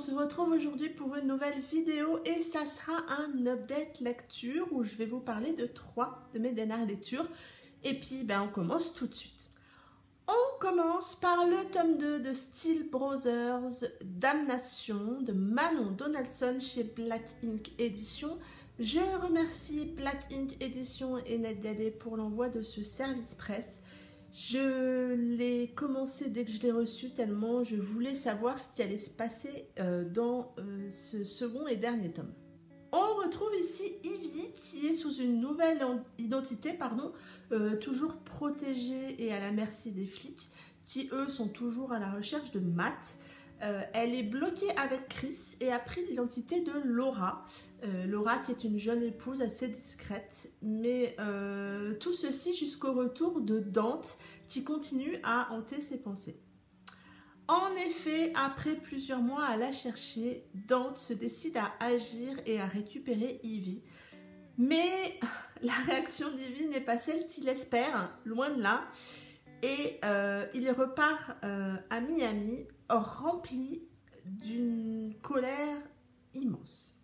se retrouve aujourd'hui pour une nouvelle vidéo et ça sera un update lecture où je vais vous parler de 3 de mes dernières lectures. Et puis on commence tout de suite. On commence par le tome 2 de Steel Brothers, Damnation de Manon Donaldson chez Black Ink Édition. Je remercie Black Ink Édition et NetGalley pour l'envoi de ce service presse. Je l'ai commencé dès que je l'ai reçu tellement je voulais savoir ce qui allait se passer dans ce second et dernier tome. On retrouve ici Ivy qui est sous une nouvelle identité, toujours protégée et à la merci des flics qui eux sont toujours à la recherche de Matt. Elle est bloquée avec Chris et a pris l'identité de Laura. Laura qui est une jeune épouse assez discrète, mais tout ceci jusqu'au retour de Dante qui continue à hanter ses pensées. En effet, après plusieurs mois à la chercher, Dante se décide à agir et à récupérer Ivy. Mais la réaction d'Ivy n'est pas celle qu'il espère, loin de là. Et il repart à Miami rempli d'une colère immense.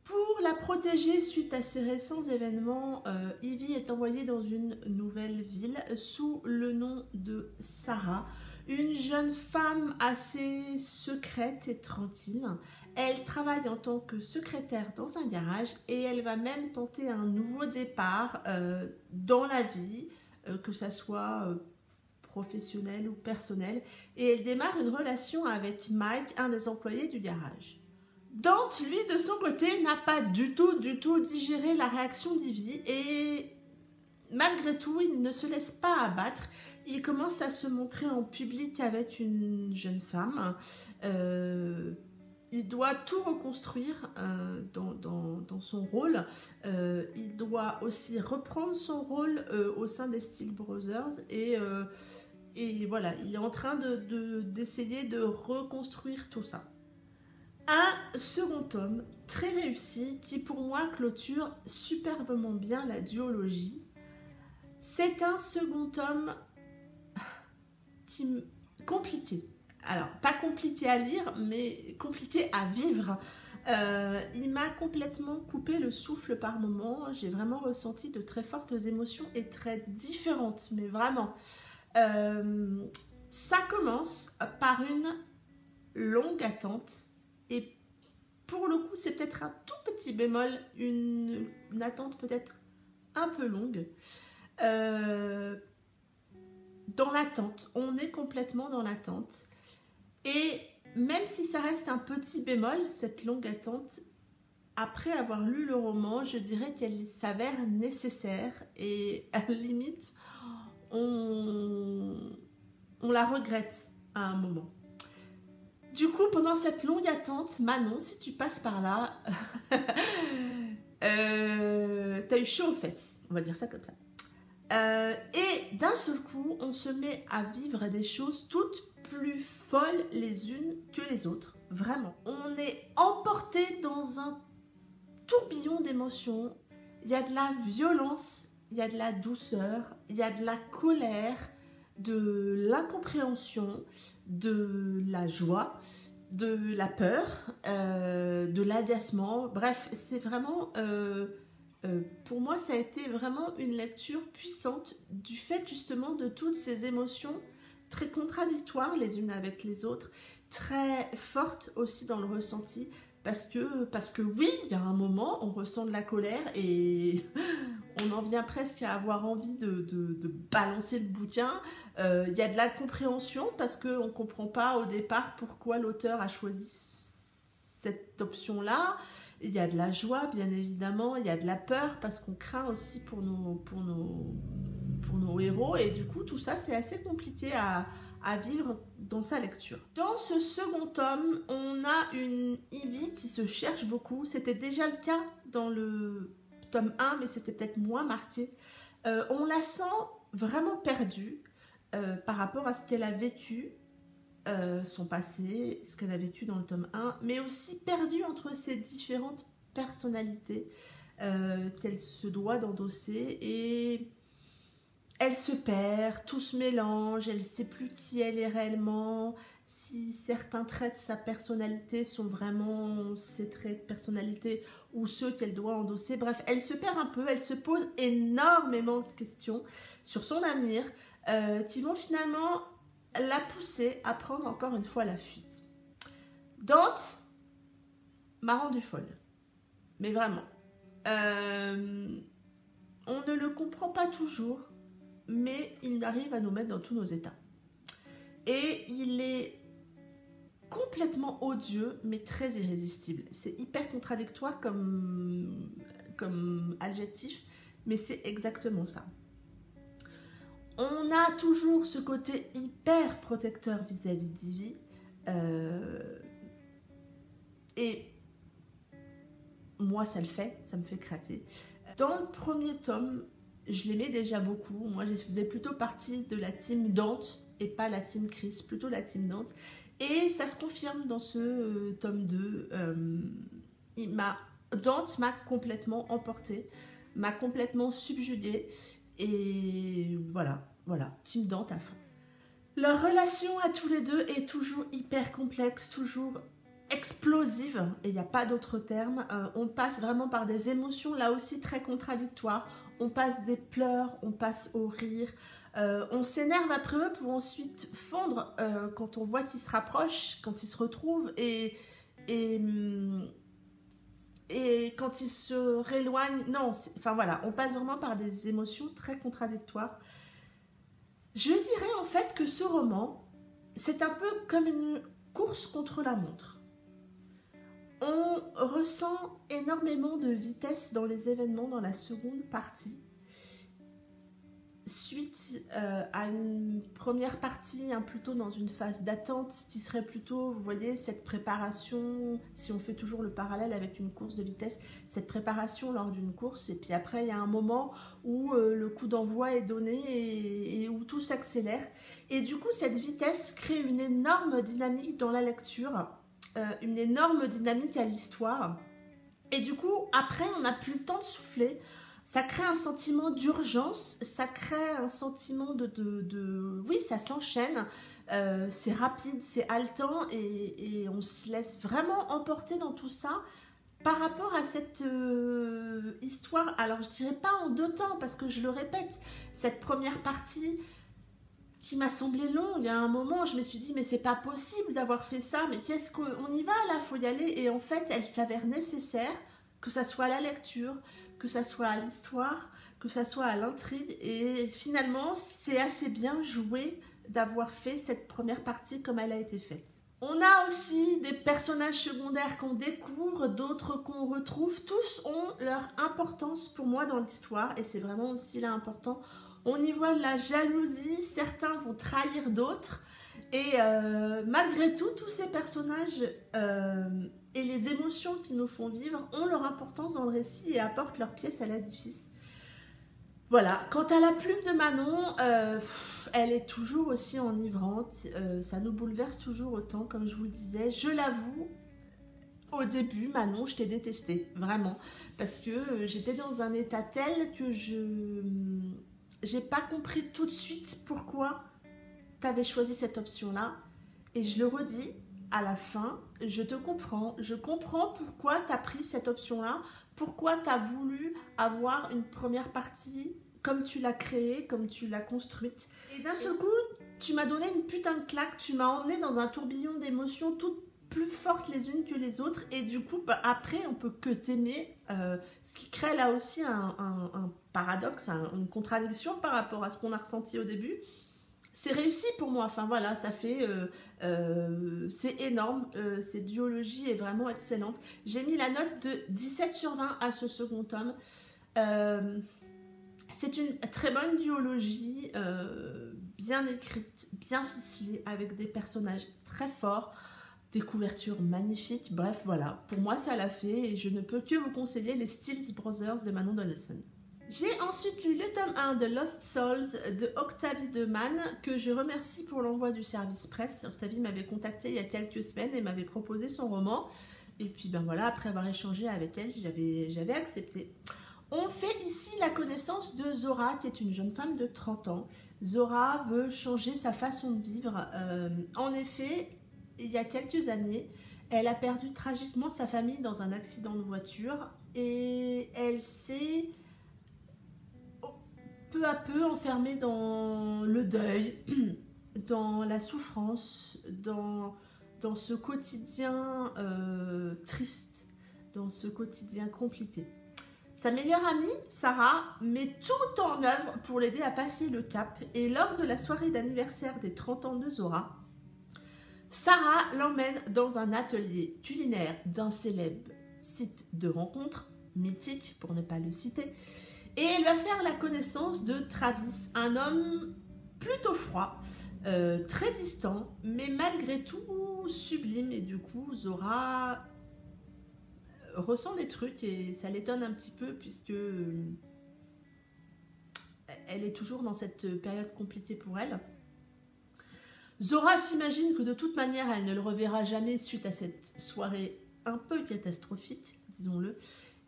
Pour la protéger suite à ces récents événements, Ivy est envoyée dans une nouvelle ville sous le nom de Sarah, une jeune femme assez secrète et tranquille. Elle travaille en tant que secrétaire dans un garage et elle va même tenter un nouveau départ dans la vie, que ça soit professionnelle ou personnelle, et elle démarre une relation avec Mike, un des employés du garage. Dante, lui, de son côté, n'a pas du tout digéré la réaction d'Ivy et malgré tout, il ne se laisse pas abattre. Il commence à se montrer en public avec une jeune femme. Il doit tout reconstruire dans son rôle. Il doit aussi reprendre son rôle au sein des Steel Brothers et voilà, il est en train d'essayer de reconstruire tout ça. Un second tome très réussi qui pour moi clôture superbement bien la duologie. C'est un second tome compliqué. Alors, pas compliqué à lire, mais compliqué à vivre. Il m'a complètement coupé le souffle par moments. J'ai vraiment ressenti de très fortes émotions et très différentes, mais vraiment. Ça commence par une longue attente et pour le coup c'est peut-être un tout petit bémol, une attente peut-être un peu longue. Dans l'attente, on est complètement dans l'attente et même si ça reste un petit bémol, cette longue attente, après avoir lu le roman, je dirais qu'elle s'avère nécessaire et à la limite on la regrette à un moment. Du coup, pendant cette longue attente, Manon, si tu passes par là, t'as eu chaud aux fesses, on va dire ça comme ça. Et d'un seul coup, on se met à vivre des choses toutes plus folles les unes que les autres. Vraiment, on est emporté dans un tourbillon d'émotions. Il y a de la violence, il y a de la douceur, il y a de la colère, de l'incompréhension, de la joie, de la peur, de l'agacement. Bref, c'est vraiment, pour moi, ça a été vraiment une lecture puissante du fait justement de toutes ces émotions très contradictoires les unes avec les autres, très fortes aussi dans le ressenti. Parce que oui, il y a un moment, on ressent de la colère et on en vient presque à avoir envie de balancer le bouquin. Il y a de la compréhension parce qu'on ne comprend pas au départ pourquoi l'auteur a choisi cette option-là. Il y a de la joie, bien évidemment. Il y a de la peur parce qu'on craint aussi pour nos héros. Et du coup, tout ça, c'est assez compliqué à vivre dans sa lecture. Dans ce second tome, on a une Ivy qui se cherche beaucoup. C'était déjà le cas dans le tome 1, mais c'était peut-être moins marqué. On la sent vraiment perdue par rapport à ce qu'elle a vécu, son passé, ce qu'elle a vécu dans le tome 1, mais aussi perdue entre ses différentes personnalités qu'elle se doit d'endosser et elle se perd, tout se mélange, elle ne sait plus qui elle est réellement, si certains traits de sa personnalité sont vraiment ses traits de personnalité ou ceux qu'elle doit endosser. Bref, elle se perd un peu, elle se pose énormément de questions sur son avenir qui vont finalement la pousser à prendre encore une fois la fuite. Dante m'a rendu folle, mais vraiment. On ne le comprend pas toujours, mais il arrive à nous mettre dans tous nos états. Et il est complètement odieux, mais très irrésistible. C'est hyper contradictoire comme adjectif, mais c'est exactement ça. On a toujours ce côté hyper protecteur vis-à-vis d'Ivy. Et moi, ça me fait craquer. Dans le premier tome, je l'aimais déjà beaucoup. Moi, je faisais plutôt partie de la team Dante et pas la team Chris, plutôt la team Dante. Et ça se confirme dans ce tome 2. Dante m'a complètement emporté, m'a complètement subjuguée. Et voilà, team Dante à fond. Leur relation à tous les deux est toujours hyper complexe, toujours explosive, et il n'y a pas d'autre terme. On passe vraiment par des émotions là aussi très contradictoires. On passe des pleurs, on passe au rire, on s'énerve après eux pour ensuite fondre quand on voit qu'ils se rapprochent, quand ils se retrouvent et quand ils se rééloignent. Non, enfin voilà, on passe vraiment par des émotions très contradictoires. Je dirais en fait que ce roman, c'est un peu comme une course contre la montre. On ressent énormément de vitesse dans les événements dans la seconde partie, suite à une première partie plutôt dans une phase d'attente qui serait plutôt, vous voyez, cette préparation, si on fait toujours le parallèle avec une course de vitesse, cette préparation lors d'une course, et puis après il y a un moment où le coup d'envoi est donné et où tout s'accélère, et du coup cette vitesse crée une énorme dynamique dans la lecture, une énorme dynamique à l'histoire, et du coup après on n'a plus le temps de souffler. Ça crée un sentiment d'urgence, ça crée un sentiment oui, ça s'enchaîne, c'est rapide, c'est haletant, et on se laisse vraiment emporter dans tout ça par rapport à cette histoire. Alors je dirais pas en deux temps, parce que je le répète, cette première partie qui m'a semblé longue, à un moment je me suis dit mais c'est pas possible d'avoir fait ça, mais qu'est-ce qu'on y va là, faut y aller, et en fait elle s'avère nécessaire, que ça soit à la lecture, que ça soit à l'histoire, que ça soit à l'intrigue, et finalement c'est assez bien joué d'avoir fait cette première partie comme elle a été faite. On a aussi des personnages secondaires qu'on découvre, d'autres qu'on retrouve, tous ont leur importance pour moi dans l'histoire, et c'est vraiment aussi là important. On y voit de la jalousie, certains vont trahir d'autres, et malgré tout, tous ces personnages et les émotions qu'ils nous font vivre ont leur importance dans le récit et apportent leur pièce à l'édifice. Voilà, quant à la plume de Manon, elle est toujours aussi enivrante, ça nous bouleverse toujours autant, comme je vous le disais. Je l'avoue, au début, Manon, je t'ai détesté, vraiment, parce que j'étais dans un état tel que j'ai pas compris tout de suite pourquoi tu avais choisi cette option-là, et je le redis, à la fin, je te comprends. Je comprends pourquoi tu as pris cette option-là, pourquoi tu as voulu avoir une première partie comme tu l'as créée, comme tu l'as construite. Et d'un seul coup, tu m'as donné une putain de claque, tu m'as emmené dans un tourbillon d'émotions toutes plus fortes les unes que les autres, et du coup, après, on peut que t'aimer, ce qui crée là aussi un paradoxe, une contradiction par rapport à ce qu'on a ressenti au début. C'est réussi pour moi, enfin voilà, ça fait, c'est énorme, cette duologie est vraiment excellente. J'ai mis la note de 17/20 à ce second tome. C'est une très bonne duologie, bien écrite, bien ficelée, avec des personnages très forts, des couvertures magnifiques, bref voilà, pour moi ça l'a fait, et je ne peux que vous conseiller les Stills Brothers de Manon Donaldson. J'ai ensuite lu le tome 1 de Lost Souls de Octavie de Man, que je remercie pour l'envoi du service presse. Octavie m'avait contacté il y a quelques semaines et m'avait proposé son roman. Et puis ben voilà, après avoir échangé avec elle, j'avais accepté. On fait ici la connaissance de Zora, qui est une jeune femme de 30 ans. Zora veut changer sa façon de vivre. En effet, il y a quelques années, elle a perdu tragiquement sa famille dans un accident de voiture et elle s'est peu à peu enfermée dans le deuil, dans la souffrance, dans ce quotidien triste, dans ce quotidien compliqué. Sa meilleure amie, Sarah, met tout en œuvre pour l'aider à passer le cap et lors de la soirée d'anniversaire des 30 ans de Zora, Sarah l'emmène dans un atelier culinaire d'un célèbre site de rencontre, mythique pour ne pas le citer, et elle va faire la connaissance de Travis, un homme plutôt froid, très distant, mais malgré tout sublime, et du coup Zora ressent des trucs et ça l'étonne un petit peu puisque elle est toujours dans cette période compliquée pour elle. Zora s'imagine que de toute manière elle ne le reverra jamais suite à cette soirée un peu catastrophique, disons-le,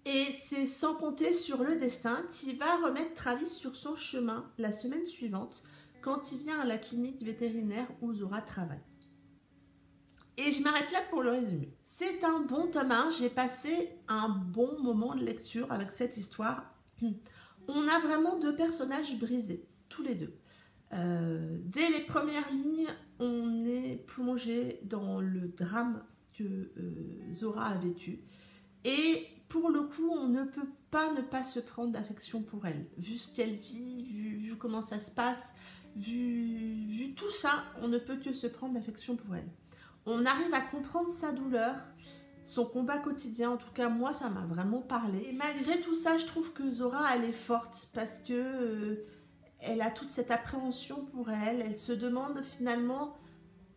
et c'est sans compter sur le destin qui va remettre Travis sur son chemin la semaine suivante quand il vient à la clinique vétérinaire où Zora travaille. Et je m'arrête là pour le résumé. C'est un bon tome 1, j'ai passé un bon moment de lecture avec cette histoire. On a vraiment deux personnages brisés, tous les deux. Dès les premières lignes, on est plongé dans le drame que Zora a vécu. Et pour le coup, on ne peut pas ne pas se prendre d'affection pour elle. Vu ce qu'elle vit, vu comment ça se passe, vu tout ça, on ne peut que se prendre d'affection pour elle. On arrive à comprendre sa douleur, son combat quotidien. En tout cas, moi, ça m'a vraiment parlé. Et malgré tout ça, je trouve que Zora, elle est forte parce que elle a toute cette appréhension pour elle. Elle se demande finalement...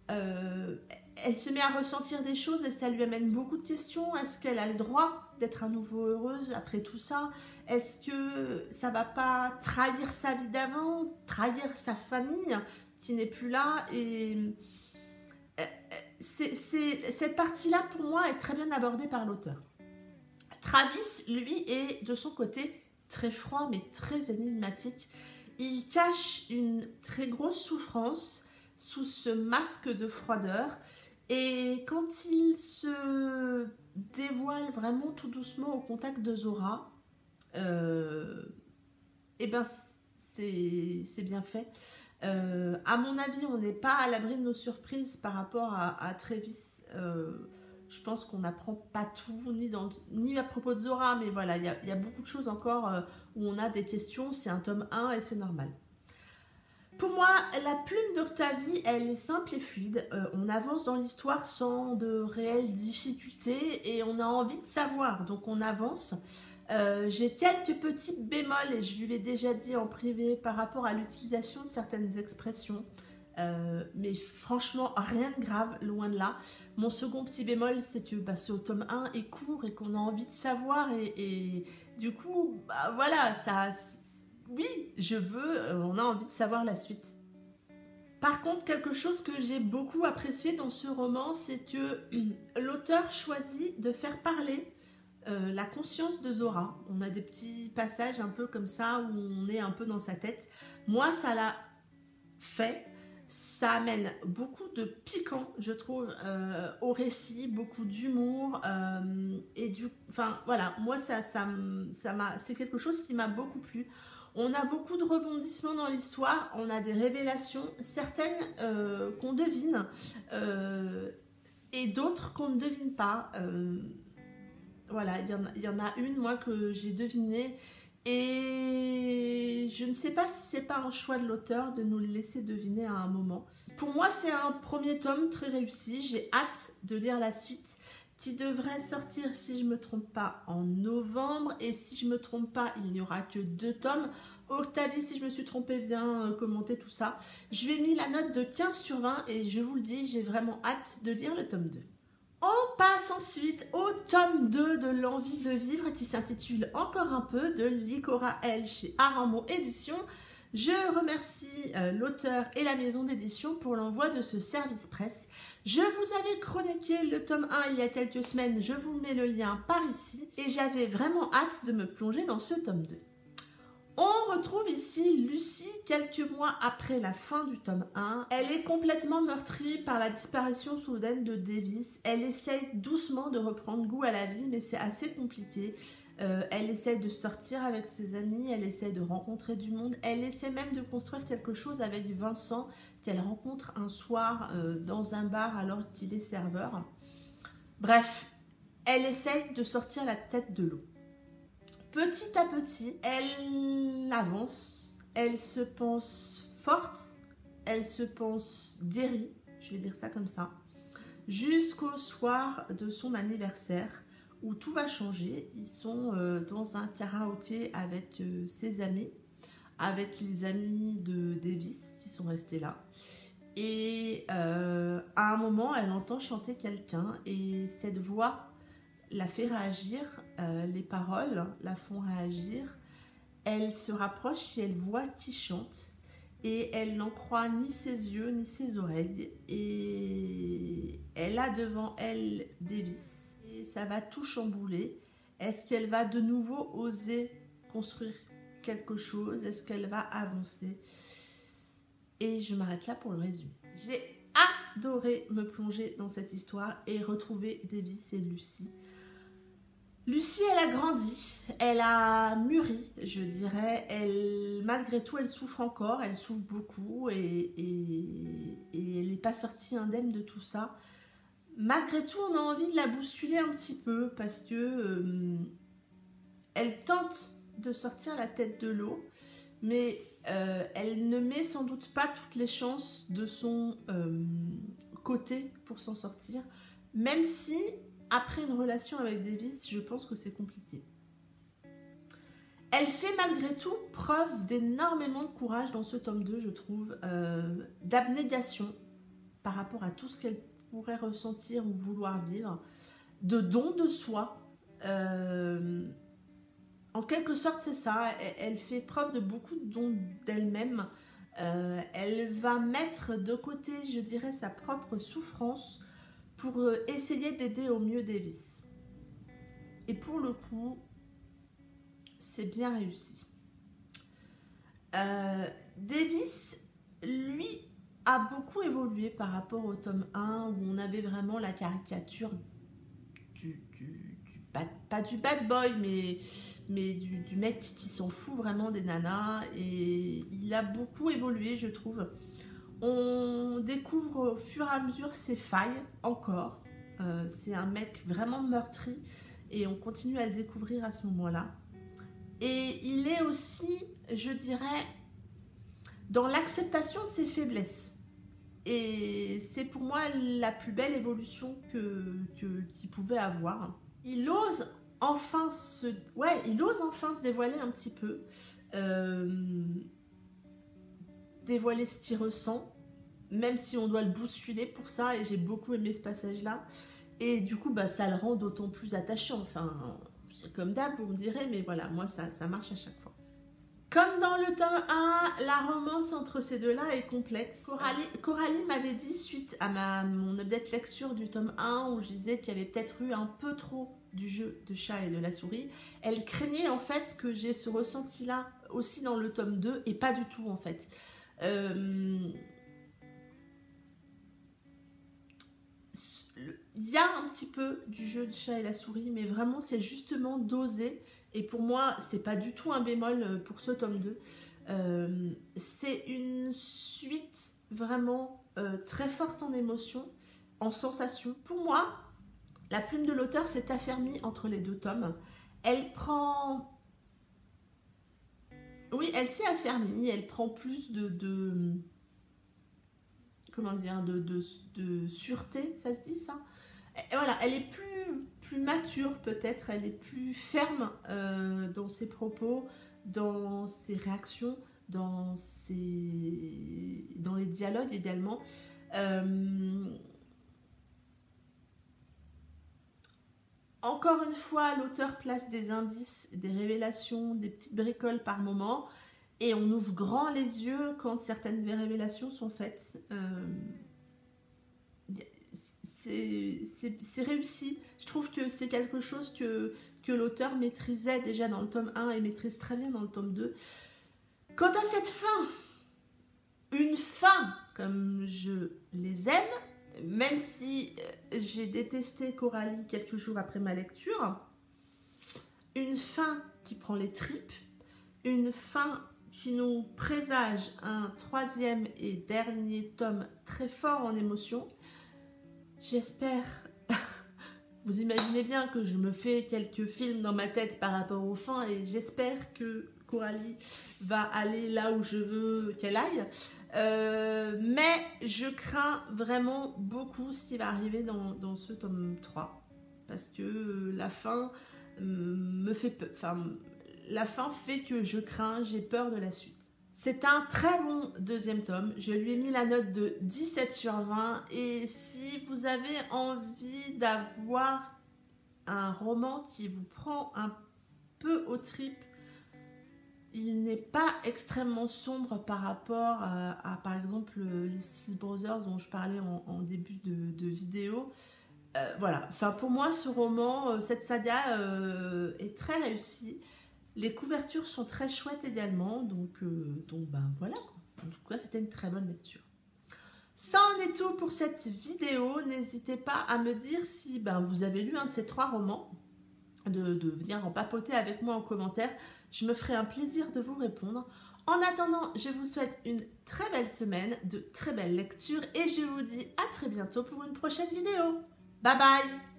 elle se met à ressentir des choses et ça lui amène beaucoup de questions. Est-ce qu'elle a le droit d'être à nouveau heureuse après tout ça? Est-ce que ça va pas trahir sa vie d'avant, trahir sa famille qui n'est plus là? Et cette partie-là, pour moi, est très bien abordée par l'auteur. Travis, lui, est de son côté très froid, mais très énigmatique. Il cache une très grosse souffrance sous ce masque de froideur. Et quand il se dévoile vraiment tout doucement au contact de Zora, eh ben c'est bien fait. À mon avis, on n'est pas à l'abri de nos surprises par rapport à Travis. Je pense qu'on n'apprend pas tout, ni à propos de Zora, mais voilà, il y a beaucoup de choses encore où on a des questions. C'est un tome 1 et c'est normal. Pour moi, la plume d'Octavie, elle est simple et fluide. On avance dans l'histoire sans de réelles difficultés et on a envie de savoir, donc on avance. J'ai quelques petits bémols, et je lui l'ai déjà dit en privé, par rapport à l'utilisation de certaines expressions. Mais franchement, rien de grave, loin de là. Mon second petit bémol, c'est que ce tome 1 est court et qu'on a envie de savoir. Et du coup, voilà, ça... Oui, on a envie de savoir la suite. Par contre, quelque chose que j'ai beaucoup apprécié dans ce roman, c'est que l'auteur choisit de faire parler la conscience de Zora. On a des petits passages un peu comme ça où on est un peu dans sa tête. Moi, ça l'a fait. Ça amène beaucoup de piquant, je trouve, au récit, beaucoup d'humour. Enfin, voilà, moi, c'est quelque chose qui m'a beaucoup plu. On a beaucoup de rebondissements dans l'histoire, on a des révélations, certaines qu'on devine et d'autres qu'on ne devine pas. Voilà, il y en a une, moi, que j'ai devinée et je ne sais pas si c'est pas un choix de l'auteur de nous le laisser deviner à un moment. Pour moi, c'est un premier tome très réussi, j'ai hâte de lire la suite qui devrait sortir, si je ne me trompe pas, en novembre. Et si je ne me trompe pas, il n'y aura que 2 tomes. Octavie, si je me suis trompée, viens commenter tout ça. Je lui ai mis la note de 15/20 et je vous le dis, j'ai vraiment hâte de lire le tome 2. On passe ensuite au tome 2 de l'envie de vivre qui s'intitule Encore un peu de Licora L chez Aramon Éditions. Je remercie l'auteur et la maison d'édition pour l'envoi de ce service presse. Je vous avais chroniqué le tome 1 il y a quelques semaines, je vous mets le lien par ici et j'avais vraiment hâte de me plonger dans ce tome 2. On retrouve ici Lucy quelques mois après la fin du tome 1. Elle est complètement meurtrie par la disparition soudaine de Davis. Elle essaye doucement de reprendre goût à la vie, mais c'est assez compliqué. Elle essaie de sortir avec ses amis, elle essaie de rencontrer du monde, elle essaie même de construire quelque chose avec Vincent qu'elle rencontre un soir dans un bar alors qu'il est serveur. Bref, elle essaye de sortir la tête de l'eau. Petit à petit, elle avance, elle se pense forte, elle se pense guérie, je vais dire ça comme ça, jusqu'au soir de son anniversaire où tout va changer. Ils sont dans un karaoké avec ses amis, avec les amis de Davis qui sont restés là. Et à un moment, elle entend chanter quelqu'un et cette voix la fait réagir, les paroles la font réagir. Elle se rapproche et elle voit qui chante et elle n'en croit ni ses yeux ni ses oreilles et elle a devant elle Davis et ça va tout chambouler. Est-ce qu'elle va de nouveau oser construire quelque chose? Est-ce qu'elle va avancer? Et je m'arrête là pour le résumé. J'ai adoré me plonger dans cette histoire et retrouver Davis et Lucy. Lucy, elle a grandi, elle a mûri, je dirais. Malgré tout, elle souffre encore, elle souffre beaucoup et elle n'est pas sortie indemne de tout ça. Malgré tout, on a envie de la bousculer un petit peu parce que elle tente de sortir la tête de l'eau, mais elle ne met sans doute pas toutes les chances de son côté pour s'en sortir, même si après une relation avec Davis, je pense que c'est compliqué. Elle fait malgré tout preuve d'énormément de courage dans ce tome 2, je trouve, d'abnégation par rapport à tout ce qu'elle pourrait ressentir ou vouloir vivre, de don de soi. En quelque sorte, c'est ça. Elle fait preuve de beaucoup de dons d'elle-même. Elle va mettre de côté, je dirais, sa propre souffrance pour essayer d'aider au mieux Davis. Et pour le coup, c'est bien réussi. Davis, lui, a beaucoup évolué par rapport au tome 1 où on avait vraiment la caricature pas du bad boy, mais du mec qui s'en fout vraiment des nanas. Et il a beaucoup évolué, je trouve. On découvre au fur et à mesure ses failles, encore. C'est un mec vraiment meurtri et on continue à le découvrir à ce moment-là. Et il est aussi, je dirais, dans l'acceptation de ses faiblesses. Et c'est pour moi la plus belle évolution qu'il pouvait avoir. Il ose enfin se dévoiler un petit peu. Dévoiler ce qu'il ressent, même si on doit le bousculer pour ça, et j'ai beaucoup aimé ce passage-là. Et du coup, ça le rend d'autant plus attachant. Enfin, c'est comme d'hab, vous me direz, mais voilà, moi, ça marche à chaque fois. Comme dans le tome 1, la romance entre ces deux-là est complexe. Coralie m'avait dit, suite à mon update lecture du tome 1, où je disais qu'il y avait peut-être eu un peu trop du jeu de chat et de la souris, elle craignait en fait que j'ai ce ressenti-là aussi dans le tome 2, et pas du tout en fait. Il y a un petit peu du jeu de chat et la souris, mais vraiment c'est justement dosé, et pour moi c'est pas du tout un bémol pour ce tome 2. C'est une suite vraiment très forte en émotion, en sensation. Pour moi, la plume de l'auteur s'est affermie entre les deux tomes. Elle prend... Oui, elle s'est affermie, elle prend plus comment dire, de sûreté, ça se dit ça? Et voilà, elle est plus mature peut-être, elle est plus ferme dans ses propos, dans ses réactions, dans les dialogues également. Encore une fois, l'auteur place des indices, des révélations, des petites bricoles par moment, et on ouvre grand les yeux quand certaines révélations sont faites. C'est réussi. Je trouve que c'est quelque chose que que l'auteur maîtrisait déjà dans le tome 1 et maîtrise très bien dans le tome 2. Quant à cette fin, une fin comme je les aime, même si j'ai détesté Coralie quelques jours après ma lecture, une fin qui prend les tripes, une fin qui nous présage un troisième et dernier tome très fort en émotion. J'espère, vous imaginez bien que je me fais quelques films dans ma tête par rapport aux fins et j'espère que Coralie va aller là où je veux qu'elle aille. Mais je crains vraiment beaucoup ce qui va arriver dans ce tome 3 parce que la fin me fait peur. Enfin, la fin fait que je crains, j'ai peur de la suite. C'est un très bon deuxième tome. Je lui ai mis la note de 17 sur 20. Et si vous avez envie d'avoir un roman qui vous prend un peu aux tripes, il n'est pas extrêmement sombre par rapport à par exemple, les Six Brothers dont je parlais en début de vidéo. Voilà. Enfin, pour moi, ce roman, cette saga est très réussie. Les couvertures sont très chouettes également, donc ben voilà. En tout cas, c'était une très bonne lecture. Ça en est tout pour cette vidéo. N'hésitez pas à me dire si ben, vous avez lu un de ces 3 romans, de venir en papoter avec moi en commentaire. Je me ferai un plaisir de vous répondre. En attendant, je vous souhaite une très belle semaine, de très belles lectures et je vous dis à très bientôt pour une prochaine vidéo. Bye bye!